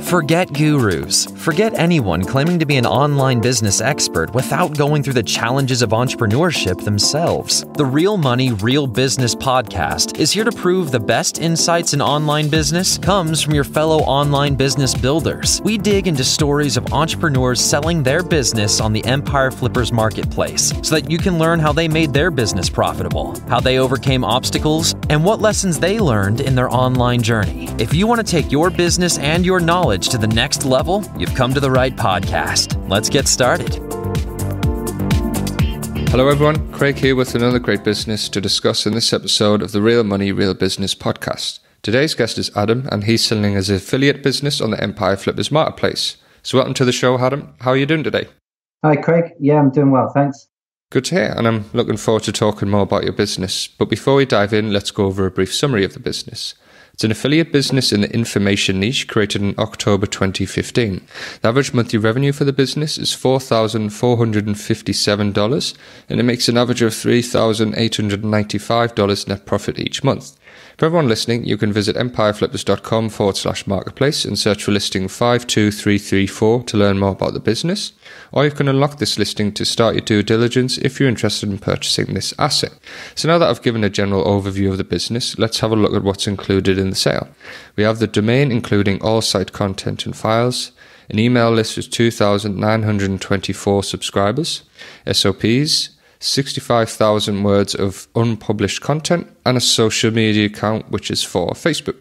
Forget gurus. Forget anyone claiming to be an online business expert without going through the challenges of entrepreneurship themselves. The Real Money, Real Business podcast is here to prove the best insights in online business comes from your fellow online business builders. We dig into stories of entrepreneurs selling their business on the Empire Flippers marketplace so that you can learn how they made their business profitable, how they overcame obstacles, and what lessons they learned in their online journey. If you want to take your business and your knowledge to the next level, you've come to the right podcast. Let's get started. Hello everyone, Craig here with another great business to discuss in this episode of the Real Money, Real Business podcast. Today's guest is Adam, and he's selling as an affiliate business on the Empire Flippers marketplace. So welcome to the show, Adam. How are you doing today? Hi Craig, yeah, I'm doing well, thanks. Good to hear, and I'm looking forward to talking more about your business. But before we dive in, let's go over a brief summary of the business. It's an affiliate business in the information niche created in October 2015. The average monthly revenue for the business is $4,457, and it makes an average of $3,895 net profit each month. For everyone listening, you can visit empireflippers.com/marketplace and search for listing 52334 to learn more about the business, or you can unlock this listing to start your due diligence if you're interested in purchasing this asset. So now that I've given a general overview of the business, let's have a look at what's included in the sale. We have the domain including all site content and files, an email list with 2,924 subscribers, SOPs, 65,000 words of unpublished content, and a social media account which is for Facebook.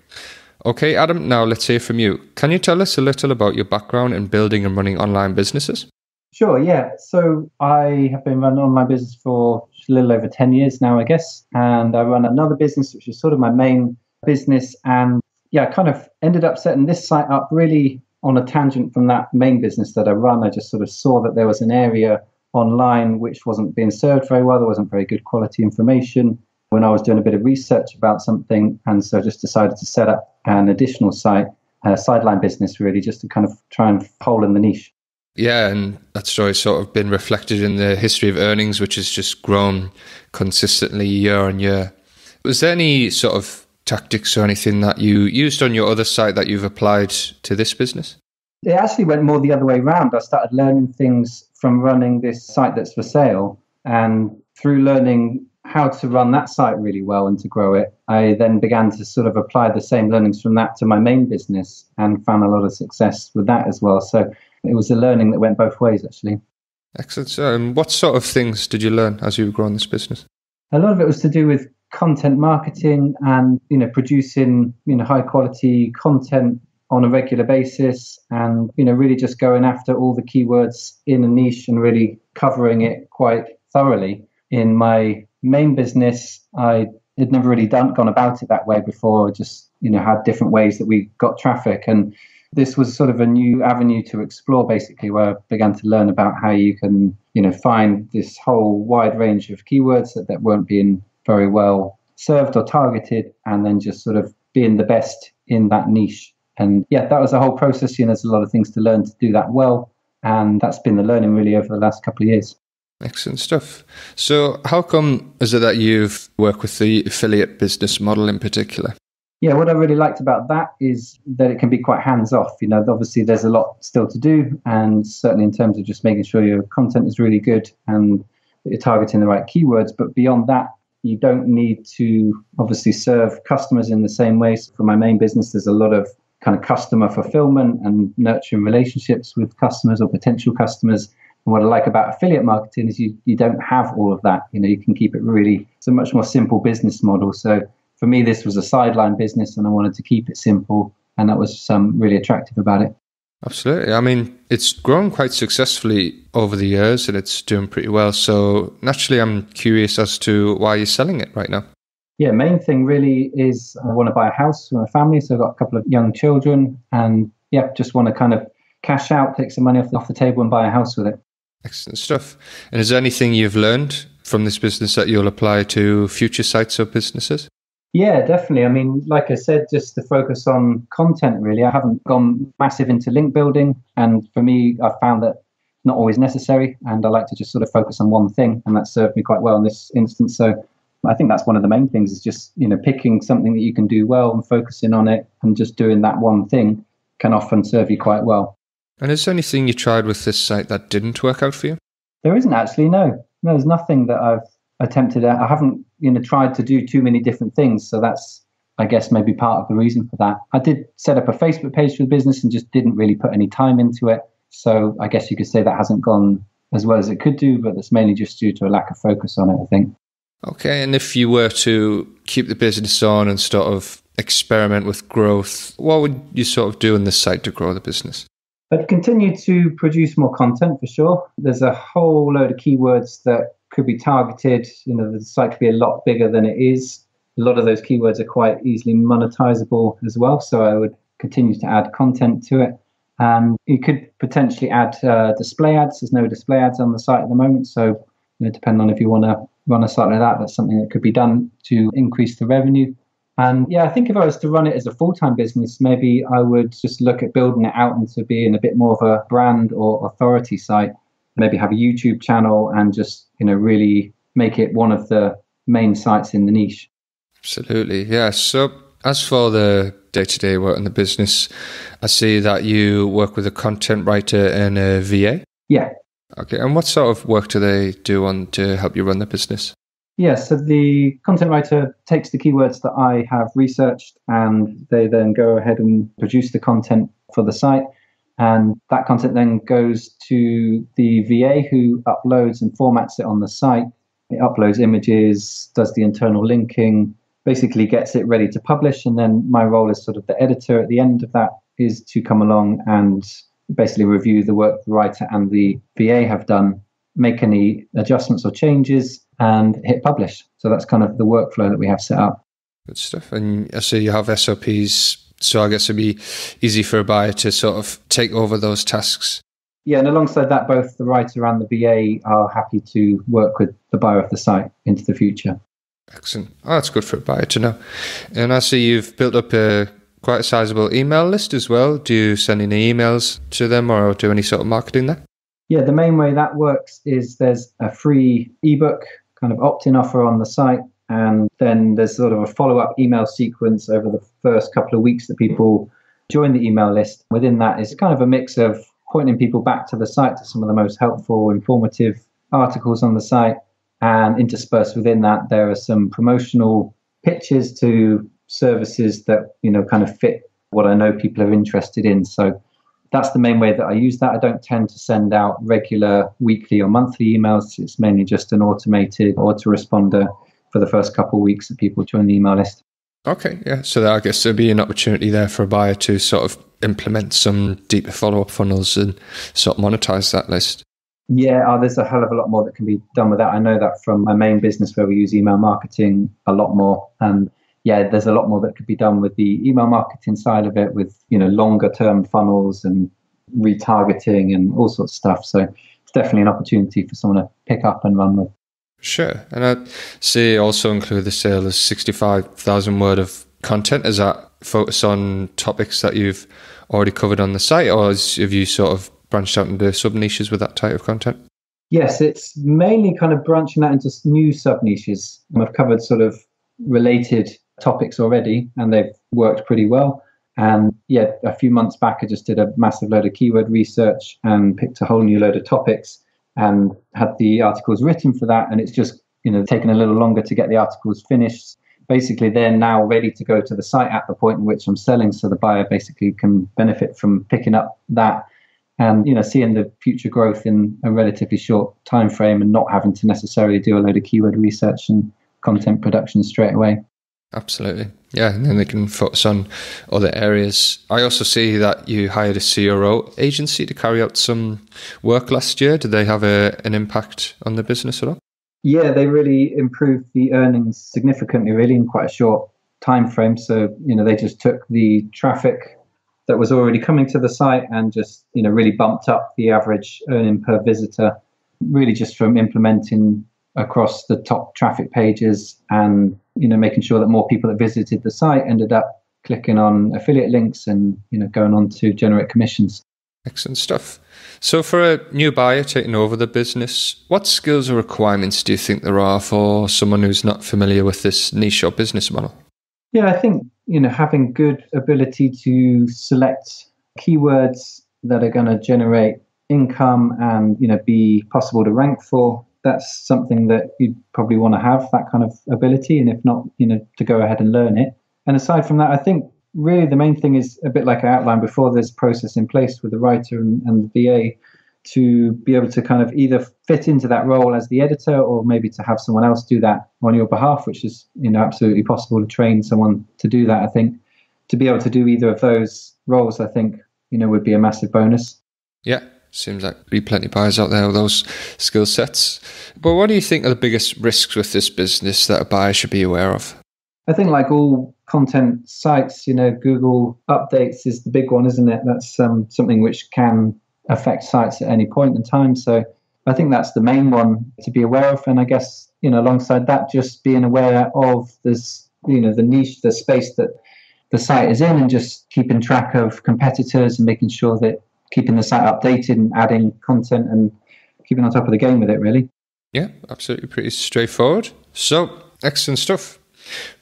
Okay, Adam, now let's hear from you. Can you tell us a little about your background in building and running online businesses? Sure, yeah. So I have been running online business for a little over 10 years now, I guess. And I run another business, which is sort of my main business. And yeah, I kind of ended up setting this site up really on a tangent from that main business that I run. I just sort of saw that there was an area online which wasn't being served very well. There wasn't very good quality information when I was doing a bit of research about something, and so I just decided to set up an additional site, a sideline business really, just to kind of try and hole in the niche. Yeah, and that story's sort of been reflected in the history of earnings, which has just grown consistently year on year. Was there any sort of tactics or anything that you used on your other site that you've applied to this business? It actually went more the other way around. I started learning things from running this site that's for sale, and through learning how to run that site really well and to grow it, I then began to sort of apply the same learnings from that to my main business and found a lot of success with that as well. So it was a learning that went both ways, actually. Excellent. So, what sort of things did you learn as you were growing this business? A lot of it was to do with content marketing and, producing, high quality content on a regular basis, and really just going after all the keywords in a niche and really covering it quite thoroughly. In my main business, I had never really gone about it that way before. Just had different ways that we got traffic, and this was sort of a new avenue to explore, basically, where I began to learn about how you can find this whole wide range of keywords that weren't being very well served or targeted, and then just sort of being the best in that niche. And yeah, that was the whole process. There's a lot of things to learn to do that well. And that's been the learning really over the last couple of years. Excellent stuff. So how come is it that you've worked with the affiliate business model in particular? Yeah, what I really liked about that is that it can be quite hands-off. Obviously there's a lot still to do. And certainly in terms of just making sure your content is really good and that you're targeting the right keywords. But beyond that, you don't need to obviously serve customers in the same way. So for my main business, there's a lot of kind of customer fulfillment and nurturing relationships with customers or potential customers. And what I like about affiliate marketing is you don't have all of that. You can keep it it's a much more simple business model. So for me, this was a sideline business and I wanted to keep it simple. And that was really attractive about it. Absolutely. I mean, it's grown quite successfully over the years and it's doing pretty well. So naturally, I'm curious as to why you're selling it right now. Yeah, main thing really is I want to buy a house for my family. So I've got a couple of young children and just want to kind of cash out, take some money off the table and buy a house with it. Excellent stuff. And is there anything you've learned from this business that you'll apply to future sites or businesses? Yeah, definitely. I mean, like I said, just to focus on content, really. I haven't gone massive into link building. And for me, I've found that not always necessary. And I like to just sort of focus on one thing. And that served me quite well in this instance. So I think that's one of the main things is just, picking something that you can do well and focusing on it and just doing that one thing can often serve you quite well. And is there anything you tried with this site that didn't work out for you? There isn't actually, no. No, there's nothing that I've attempted. I haven't, tried to do too many different things. So that's, I guess, maybe part of the reason for that. I did set up a Facebook page for the business and just didn't really put any time into it. So I guess you could say that hasn't gone as well as it could do, but that's mainly just due to a lack of focus on it, I think. Okay, and if you were to keep the business on and sort of experiment with growth, what would you sort of do on this site to grow the business? I'd continue to produce more content for sure. There's a whole load of keywords that could be targeted. The site could be a lot bigger than it is. A lot of those keywords are quite easily monetizable as well. So I would continue to add content to it. And you could potentially add display ads. There's no display ads on the site at the moment. So depending on if you want to run a site like that, that's something that could be done to increase the revenue. And yeah, I think if I was to run it as a full-time business, maybe I would just look at building it out into being a bit more of a brand or authority site. Maybe have a YouTube channel and just, really make it one of the main sites in the niche. Absolutely, yeah. So as for the day-to-day work in the business, I see that you work with a content writer and a VA. Yeah. Okay, and what sort of work do they do to help you run the business? Yeah, so the content writer takes the keywords that I have researched and they then go ahead and produce the content for the site. And that content then goes to the VA who uploads and formats it on the site. It uploads images, does the internal linking, basically gets it ready to publish. And then my role as sort of the editor at the end of that is to come along and basically review the work the writer and the VA have done, make any adjustments or changes, and hit publish. So that's kind of the workflow that we have set up. Good stuff. And I see you have SOPs, so I guess it'd be easy for a buyer to sort of take over those tasks. Yeah, and alongside that, both the writer and the VA are happy to work with the buyer of the site into the future. Excellent. Oh, that's good for a buyer to know. And I see you've built up quite a sizable email list as well. Do you send any emails to them or do any sort of marketing there? Yeah, the main way that works is there's a free ebook kind of opt-in offer on the site. And then there's sort of a follow-up email sequence over the first couple of weeks that people join the email list. Within that is kind of a mix of pointing people back to the site, to some of the most helpful, informative articles on the site. And interspersed within that, there are some promotional pitches to services that, kind of fit what I know people are interested in. So that's the main way that I use that. I don't tend to send out regular weekly or monthly emails. It's mainly just an automated autoresponder for the first couple of weeks that people join the email list. Okay, yeah. So I guess there'll be an opportunity there for a buyer to sort of implement some deeper follow-up funnels and sort of monetize that list. Yeah, there's a hell of a lot more that can be done with that. I know that from my main business where we use email marketing a lot more. And yeah, there's a lot more that could be done with the email marketing side of it with, longer term funnels and retargeting and all sorts of stuff. So it's definitely an opportunity for someone to pick up and run with. Sure. And I see also include the sale of 65,000 word of content. Is that focus on topics that you've already covered on the site, or have you sort of branched out into sub niches with that type of content? Yes, it's mainly kind of branching out into new sub niches. I've covered sort of related topics already and they've worked pretty well. And yeah, a few months back, I just did a massive load of keyword research and picked a whole new load of topics and had the articles written for that. And it's just, taken a little longer to get the articles finished. Basically, they're now ready to go to the site at the point in which I'm selling. So the buyer basically can benefit from picking up that and, seeing the future growth in a relatively short time frame and not having to necessarily do a load of keyword research and content production straight away. Absolutely. Yeah, and then they can focus on other areas. I also see that you hired a CRO agency to carry out some work last year. Did they have an impact on the business at all? Yeah, they really improved the earnings significantly, really, in quite a short time frame. So, they just took the traffic that was already coming to the site and just, really bumped up the average earning per visitor, really just from implementing across the top traffic pages and, making sure that more people that visited the site ended up clicking on affiliate links and, going on to generate commissions. Excellent stuff. So for a new buyer taking over the business, what skills or requirements do you think there are for someone who's not familiar with this niche or business model? Yeah, I think, having good ability to select keywords that are going to generate income and, be possible to rank for, that's something that you'd probably want to have, that kind of ability. And if not, to go ahead and learn it. And aside from that, I think really the main thing is a bit like I outlined before, there's process in place with the writer and the VA to be able to kind of either fit into that role as the editor or maybe to have someone else do that on your behalf, which is, absolutely possible to train someone to do that. I think to be able to do either of those roles, I think, would be a massive bonus. Yeah. Seems like there'd be plenty of buyers out there with those skill sets. But what do you think are the biggest risks with this business that a buyer should be aware of? I think like all content sites, Google updates is the big one, isn't it? That's something which can affect sites at any point in time. So I think that's the main one to be aware of. And I guess, alongside that, just being aware of this, the niche, the space that the site is in, and just keeping track of competitors and making sure that keeping the site updated and adding content and keeping on top of the game with it, really. Yeah, absolutely. Pretty straightforward. So, excellent stuff.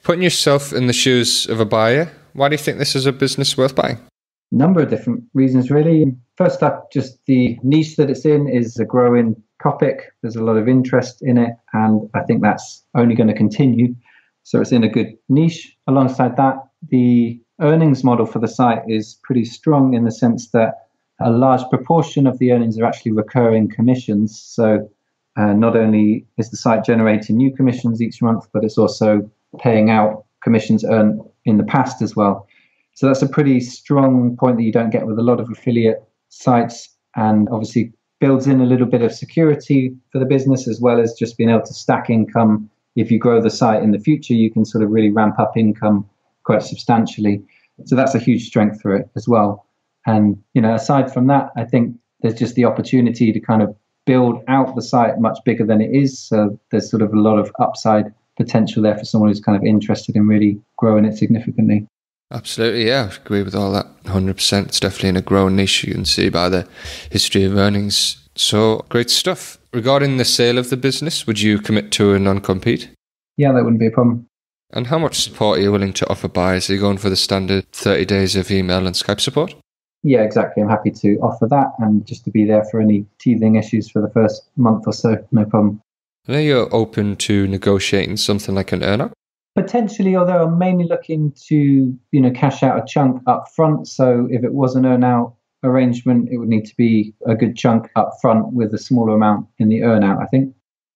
Putting yourself in the shoes of a buyer, why do you think this is a business worth buying? A number of different reasons, really. First up, just the niche that it's in is a growing topic. There's a lot of interest in it, and I think that's only going to continue. So it's in a good niche. Alongside that, the earnings model for the site is pretty strong in the sense that a large proportion of the earnings are actually recurring commissions. So not only is the site generating new commissions each month, but it's also paying out commissions earned in the past as well. So that's a pretty strong point that you don't get with a lot of affiliate sites, and obviously builds in a little bit of security for the business, as well as just being able to stack income. If you grow the site in the future, you can sort of really ramp up income quite substantially. So that's a huge strength for it as well. And, aside from that, I think there's just the opportunity to kind of build out the site much bigger than it is. So there's sort of a lot of upside potential there for someone who's kind of interested in really growing it significantly. Absolutely, yeah. I agree with all that 100%. It's definitely in a growing niche, you can see by the history of earnings. So great stuff. Regarding the sale of the business, would you commit to a non-compete? Yeah, that wouldn't be a problem. And how much support are you willing to offer buyers? Are you going for the standard 30 days of email and Skype support? Yeah, exactly. I'm happy to offer that, and just to be there for any teething issues for the first month or so, no problem. Are you open to negotiating something like an earn-out? Potentially, although I'm mainly looking to, cash out a chunk up front. So if it was an earn-out arrangement, it would need to be a good chunk up front with a smaller amount in the earn-out, I think.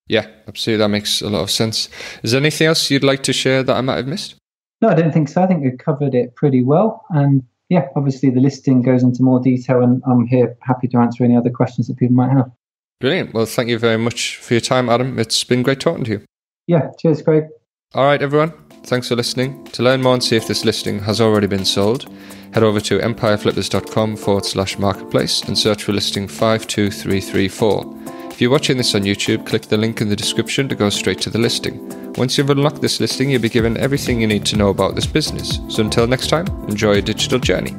Yeah, absolutely. That makes a lot of sense. Is there anything else you'd like to share that I might have missed? No, I don't think so. I think we've covered it pretty well. And yeah, obviously the listing goes into more detail, and I'm here happy to answer any other questions that people might have. Brilliant. Well, thank you very much for your time, Adam. It's been great talking to you. Yeah, cheers, Craig. All right, everyone. Thanks for listening. To learn more and see if this listing has already been sold, head over to empireflippers.com/marketplace and search for listing 52334. If you're watching this on YouTube, click the link in the description to go straight to the listing. Once you've unlocked this listing, you'll be given everything you need to know about this business. So until next time, enjoy your digital journey.